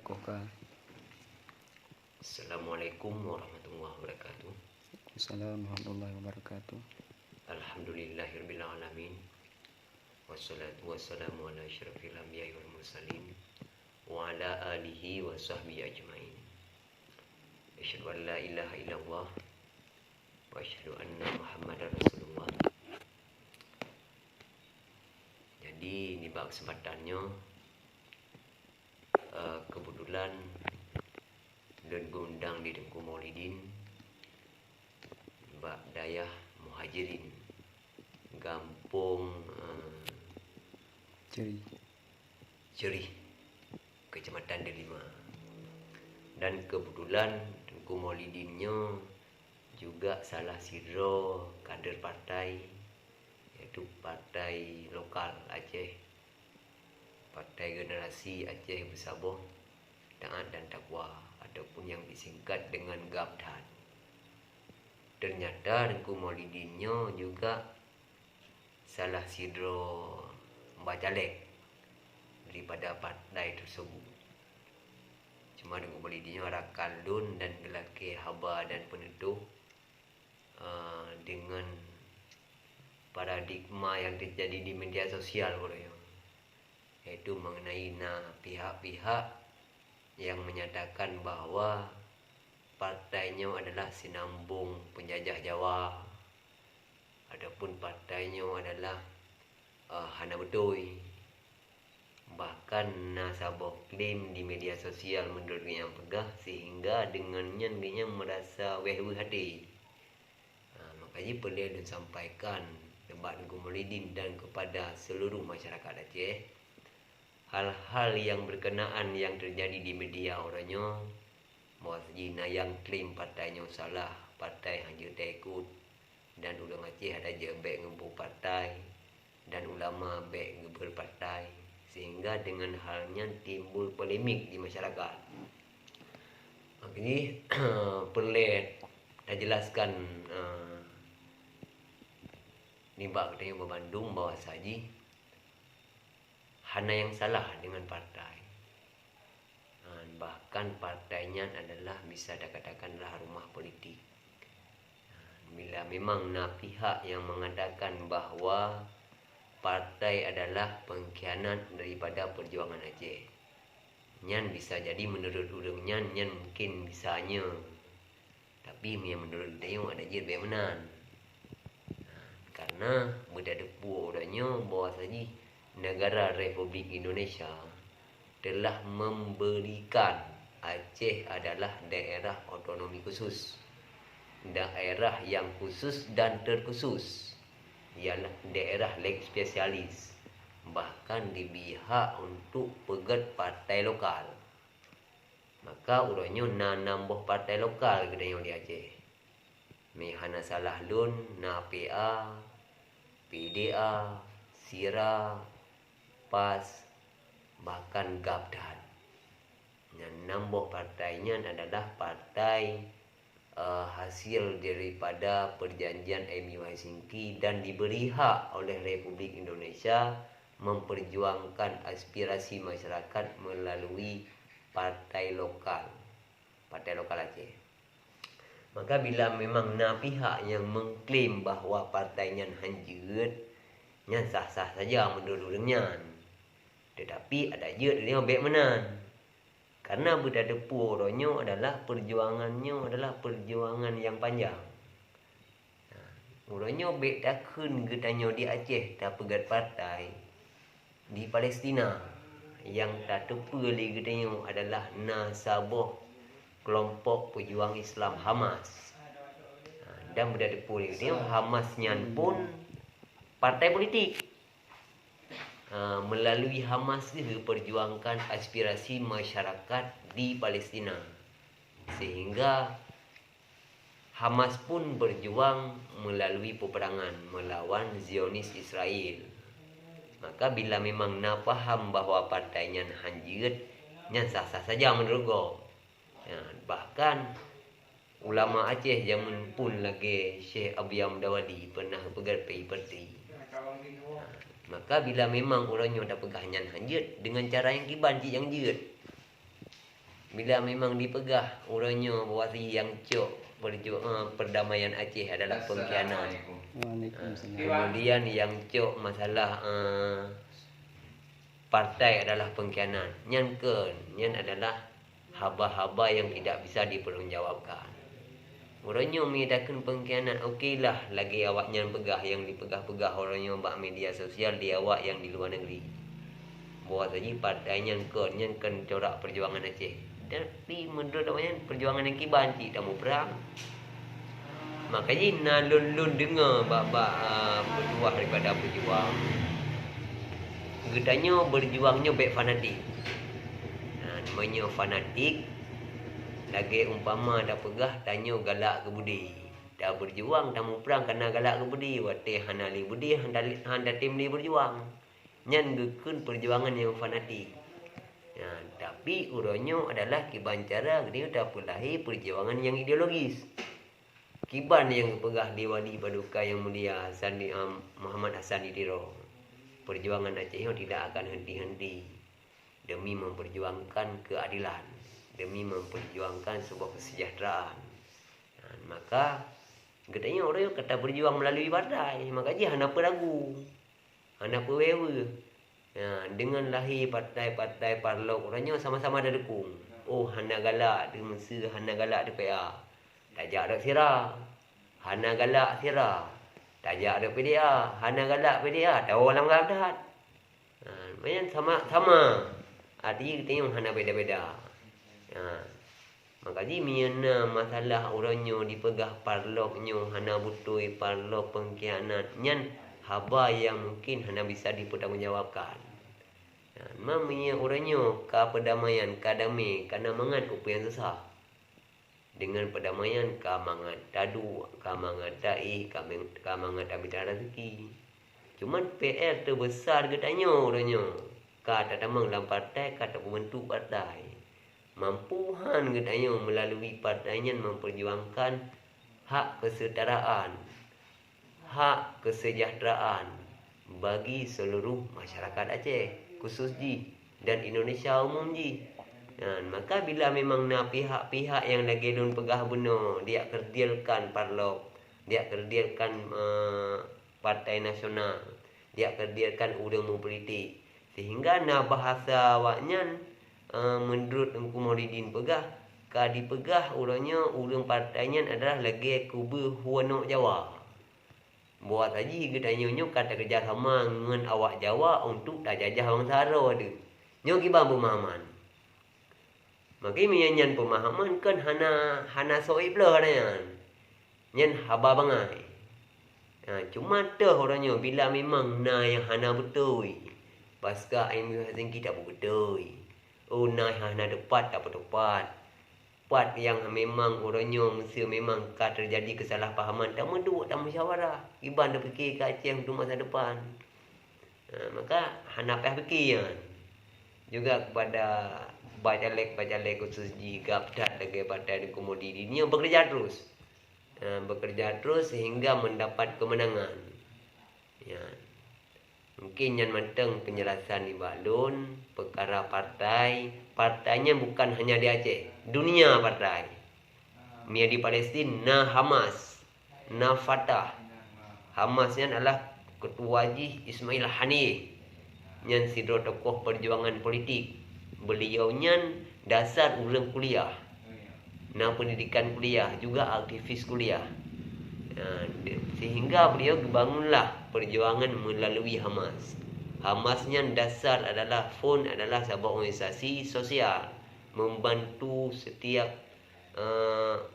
Koka. Assalamualaikum warahmatullahi wabarakatuh. Assalamualaikum warahmatullahi wabarakatuh. Alhamdulillahirabbil alamin. Wassalatu wassalamu ala asyrafil anbiya'i wal mursalin wa ala alihi wa sahbihi ajmain. Asyhadu an la ilaha illallah wa asyhadu anna Muhammadar Rasulullah. Jadi di kesempatannya kebetulan dan gondang di Dengku Maulidin Mbak Dayah Muhajirin Gampung Cerih Kecamatan Delima. Dan kebetulan Dengku Maulidinnya juga salah siro kader partai, yaitu partai lokal Aceh, Partai Generasi Aceh Bersabah Taat dan Takwa, ataupun yang disingkat dengan GAPDAN. Ternyata Dengku Maulidinnya juga salah sidro bacalek daripada partai tersebut. Cuma Dengku Maulidinnya orang kaldun dan gelake haba dan penuduh dengan paradigma yang terjadi di media sosial, yaitu mengenai pihak-pihak yang menyatakan bahwa partainya adalah sinambung penjajah Jawa, adapun partainya adalah Hana Betuy. Bahkan nasabah klaim di media sosial menurut yang pegah, sehingga dengannya dia merasa weh-weh hati. Makanya perlu disampaikan debat Dengku Maulidin dan kepada seluruh masyarakat Aceh, hal-hal yang berkenaan yang terjadi di media orangnya, bahwa Zina yang klaim partainya salah, partai hanya tekut, dan ulang Aceh ada je baik ngebu partai, dan ulama baik ngeber partai, sehingga dengan halnya timbul polemik di masyarakat. Makanya perlu dah jelaskan Nibak katanya Bandung bahwa saji hana yang salah dengan partai. Bahkan partainya adalah bisa dikatakanlah rumah politik. Bila memang pihak yang mengatakan bahwa partai adalah pengkhianat daripada perjuangan Aceh, nyan bisa jadi menurut orang nyan mungkin bisanya, tapi menurut dia ada je bemenan. Karena berdepu orangnya bahwa saja negara Republik Indonesia telah memberikan Aceh adalah daerah otonomi khusus, daerah yang khusus dan terkhusus, ialah daerah leg spesialis, bahkan dibihak untuk pegat partai lokal. Maka urangnya nambah partai lokal kedanya di Aceh. Mehana salah lun na PA, PDA, Sira, PAS, bahkan GAPDAN. Yang nambah partainya adalah partai hasil daripada perjanjian MU Helsinki dan diberi hak oleh Republik Indonesia memperjuangkan aspirasi masyarakat melalui partai lokal Aceh. Maka bila memang pihak yang mengklaim bahawa partainya hanjut, nya sah-sah saja menurut orangnya. Tetapi ada je dia baik menan. Karena berdepu orangnya adalah perjuangannya adalah perjuangan yang panjang. Orangnya baik takun katanya di Aceh tak pegat partai di Palestina yang tak tepuli katanya adalah nasabah kelompok pejuang Islam Hamas. Dan berdepu katanya Hamasnya pun partai politik. Melalui Hamas itu perjuangkan aspirasi masyarakat di Palestina, sehingga Hamas pun berjuang melalui peperangan melawan Zionis Israel. Maka bila memang faham bahawa partainya hanjut, nya sah-sah saja menurut go. Bahkan ulama Aceh zaman pun lagi Syekh Abiyam Dawadi pernah pegang parti. Maka bila memang orangnya dah pegahnya hanjut dengan cara yang kiban yang jut, bila memang dipegah orangnya bahwa yang cok perdamaian Aceh adalah pengkhianat. Waalaikumsalam. Kemudian yang cok masalah partai adalah pengkhianat. Nyan adalah haba-haba yang tidak bisa dipertanggungjawabkan. Orangnya menyatakan pengkhianat, okeylah lagi awak nyan pegah yang dipegah-pegah orangnya bak media sosial di awak yang di luar negeri. Bahawa saja partai nyan corak perjuangan Aceh. Tapi menurut awaknya perjuangan yang kiban cik tak mau perang. Makanya nalun-lun dengar bak bertuah daripada berjuang. Gedanya berjuangnya baik fanatik. Namanya fanatik. Lagi umpama dah pegah tanya galak ke budi. Dah berjuang dah mau perang kena galak ke budi. Watih hanali budi handa tim ni berjuang. Nyan gekun perjuangan yang fanatik. Tapi urangnya adalah kiban cara dia dah lahir perjuangan yang ideologis. Kiban yang pegah di Wali Paduka yang mulia Muhammad Hassan Idiro. Perjuangan Aceh tidak akan henti-henti demi memperjuangkan keadilan, demi memperjuangkan sebuah kesejahteraan. Maka katanya orang kata berjuang melalui partai, makanya hanapa ragu, hanapa wewe. Dengan lahir partai-partai parlok orangnya sama-sama ada dukung. Oh hana galak di Mesir, hana galak di PA. Tajak ada sirah. Hana galak sirah. Tajak ada PDA, hana galak PDA, tahu dalam keadaan. Macam sama. Arti kita yang hana beda-beda. Makanya mina masalah orangnya dipegah parloknya, hana butui parlok pengkhianat. Nyan haba yang mungkin hana bisa dipertanggungjawabkan. Mamanya orangnya ka perdamaian, ka damai, kana mangat upa yang susah. Dengan perdamaian kamangat tadu, kamangat dai, kamangat abidar rezeki. Cuman PR terbesar katanya orangnya. Kata tamang dalam partai, kata pembentuk partai. Mampuhan katanya melalui partainya memperjuangkan hak kesetaraan, hak kesejahteraan bagi seluruh masyarakat Aceh, khusus dan Indonesia umum maka bila memang pihak-pihak yang lagi dun pegah benar, dia kerdilkan parlok, dia kerdilkan partai nasional, dia kerdilkan ulama politik, sehingga bahasa awaknya menurut Engku Maulidin pegah, dipegah orangnya ulang partainya adalah lagi kubu Huanok Jawa. Buat saja katanya kata kerjasama dengan awak Jawa untuk tak jajah bangsa Haro ada. Nyo kibang pemahaman. Makanya nyan pemahaman kan hana soib lah kan. Nyan haba bangai. Cuma dah orangnya bila memang yang hana betul. Pasca ilmu hasil kita betul. Oh hana dapat tak tepat. Part yang memang orangnya mesti memang terjadi kesalahpahaman, tak menduk, tak musyawarah. Iban dah fikir ke Aceh untuk masa depan. Maka hana payah fikir kan. Juga kepada bacalek khusus Gapdat lagi partai komoditi ini yang bekerja terus sehingga mendapat kemenangan. Mungkin yang menteng penjelasan di balun perkara partainya bukan hanya di Aceh, dunia partai. Mia di Palestin Hamas, Fatah. Hamasnya adalah Ketua Haji Ismail Haniyeh, yang sidro tokoh perjuangan politik. Beliaunya dasar ulang kuliah, pendidikan kuliah, juga aktivis kuliah. Sehingga beliau bangunlah perjuangan melalui Hamas. Hamasnya dasar adalah adalah sebuah organisasi sosial, membantu setiap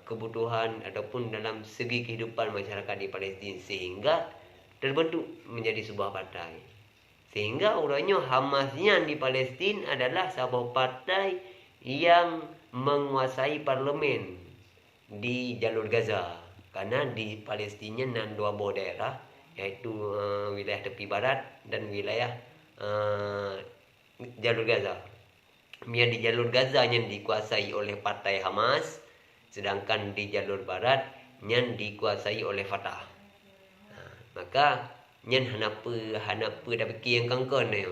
kebutuhan ataupun dalam segi kehidupan masyarakat di Palestin, sehingga terbentuk menjadi sebuah partai. Sehingga orangnya Hamasnya di Palestin adalah sebuah partai yang menguasai parlemen di jalur Gaza. Karena di Palestina ada dua buah daerah, yaitu wilayah tepi barat dan wilayah jalur Gaza. Di jalur Gaza yang dikuasai oleh partai Hamas, sedangkan di jalur barat yang dikuasai oleh Fatah. Maka nyen hanapa dah fikir yang kangkon ni.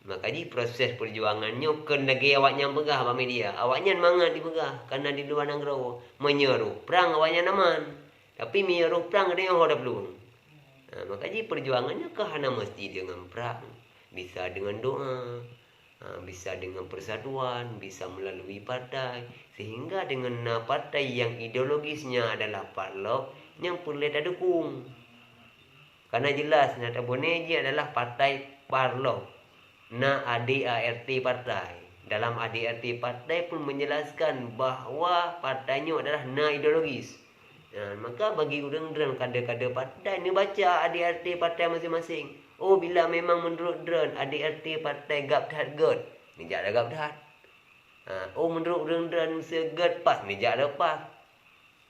Makanya proses perjuangannya kan lagi awaknya pegah ba media. Awaknya mangat dipegah karena di luar nangro menyeru perang awaknya naman. Tapi menyeru perang dia yang ada belum. Makanya perjuangannya ke hana mesti dengan perang. Bisa dengan doa, bisa dengan persatuan, bisa melalui partai. Sehingga dengan partai yang ideologisnya adalah parlok yang perlu kita dukung. Karena jelas Nata Boneji adalah partai parlok. ADART partai. Dalam ADART partai pun menjelaskan bahawa partainya adalah ideologis. Maka bagi orang-orang kader-kader partai ni baca ADART partai masing-masing. Oh, bila memang menurut dren ADART partai gap-dat gad, ni jak ada gap-dat. Oh, menurut orang-orang mesti gad pas, ni jak ada pas.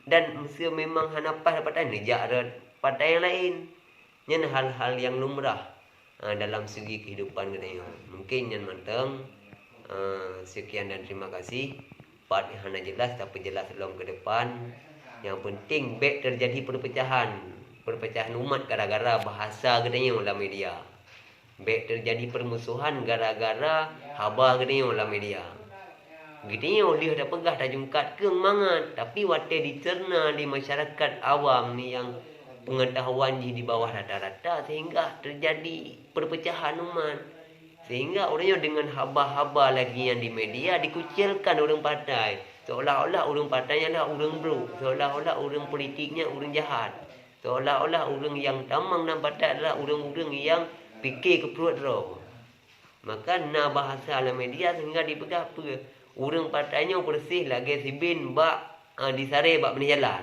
Dan mesti memang hana pas partai ni jak ada partai yang lain. Ini hal-hal yang lumrah dalam segi kehidupan kita. Mungkin yang mantang. Sekian dan terima kasih. Part yang hana jelas tapi jelas dalam ke depan. Yang penting baik terjadi perpecahan umat gara-gara bahasa katanya dalam media. Baik terjadi permusuhan gara-gara haba katanya dalam media. Gitanya dia dah pegah dah jungkat ke mangat, tapi wate dicerna di masyarakat awam ni yang pengetahuan di bawah rata-rata sehingga terjadi perpecahan umat. Sehingga orangnya dengan haba-haba lagi yang di media dikucilkan orang partai. Seolah-olah orang partainya adalah orang buruk. Seolah-olah orang politiknya orang jahat. Seolah-olah orang yang tamang dalam partai adalah orang-orang yang fikir ke perut roh. Maka bahasa dalam media sehingga dipegang apa? Orang partainya bersih lagi sibin bak disare bak benih jalan.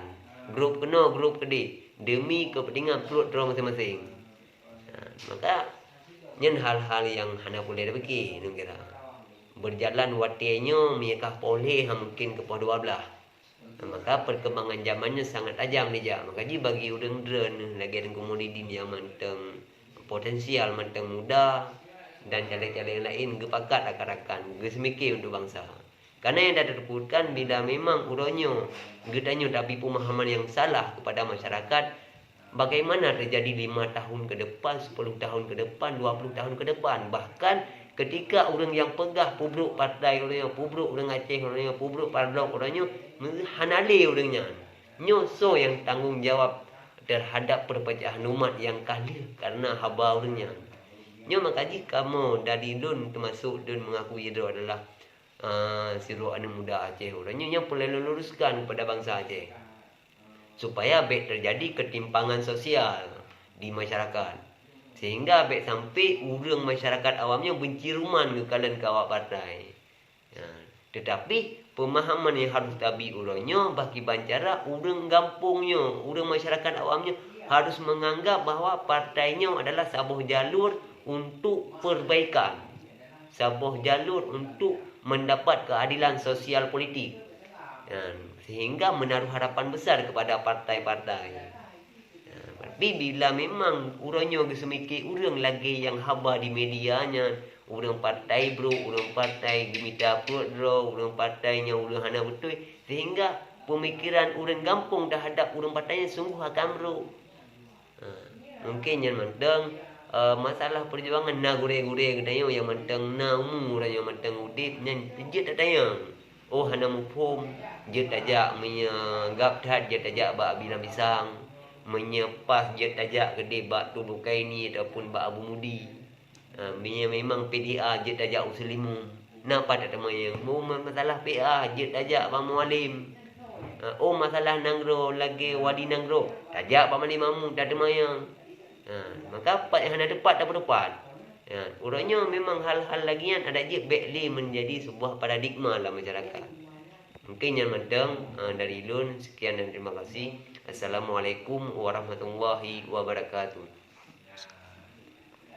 Grup kena, grup kedih. Demi kepentingan perut orang masing-masing. Maka ini hal-hal yang hana boleh dipikir kira. Berjalan watenya mereka boleh mungkin ke 12. Maka perkembangan zamannya sangat tajam dia. Maka bagi orang dren lagi ada komoditi yang manteng potensial, manteng muda dan jalan-jalan lain gepakat rakan-rakan, gesemikir untuk bangsa. Karena yang dah terputkan bila memang urangnya gedanya tapi pemahaman yang salah kepada masyarakat, bagaimana terjadi 5 tahun ke depan, 10 tahun ke depan, 20 tahun ke depan. Bahkan ketika orang yang pegah pubruk partai, orang yang pubruk orang Aceh, orang yang pubruk parlok, orangnya hanale orangnya. Nyoso yang tanggungjawab terhadap perpecahan umat yang kalah karena haba orangnya. Nyo makaji kamu dari dun termasuk dun mengakui dia adalah siru anak muda Aceh. Orangnya yang perlu luruskan kepada bangsa Aceh supaya baik terjadi ketimpangan sosial di masyarakat sehingga baik sampai orang masyarakat awamnya benci ruman ke kalian kawak partai. Tetapi pemahaman yang harus tabi ulangnya bagi bancara orang kampungnya, orang masyarakat awamnya harus menganggap bahawa partainya adalah sebuah jalur untuk perbaikan, sebuah jalur untuk mendapat keadilan sosial politik, sehingga menaruh harapan besar kepada partai-partai. Tapi bila memang orangnya semikir orang lagi yang haba di medianya, orang partai bro, orang partai gemita perut bro, orang partainya orang hana betul, sehingga pemikiran orang kampung terhadap orang partainya sungguh akan bro. Mungkin yang mantang masalah perjuangan gure-gure katanya yang mantang umur yang mantang udip nyan je tak tayang. Oh hana mufhum je tajak menyagap dah je tajak bak bina pisang, menyepas je tajak gede bak tubuh kaini ataupun bak abu mudi. Memang PDA je tajak uslimu. Napa tak temayang? Oh masalah PA je tajak bak mualim. Oh masalah nangro lagi wadi nangro tajak bak mali mamu tak temayang. Maka part yang ada tepat tak berdepan. Orangnya memang hal-hal lagi yang ada je baikly menjadi sebuah paradigma dalam masyarakat. Mungkin yang mantang dari Lun. Sekian dan terima kasih. Assalamualaikum warahmatullahi wabarakatuh.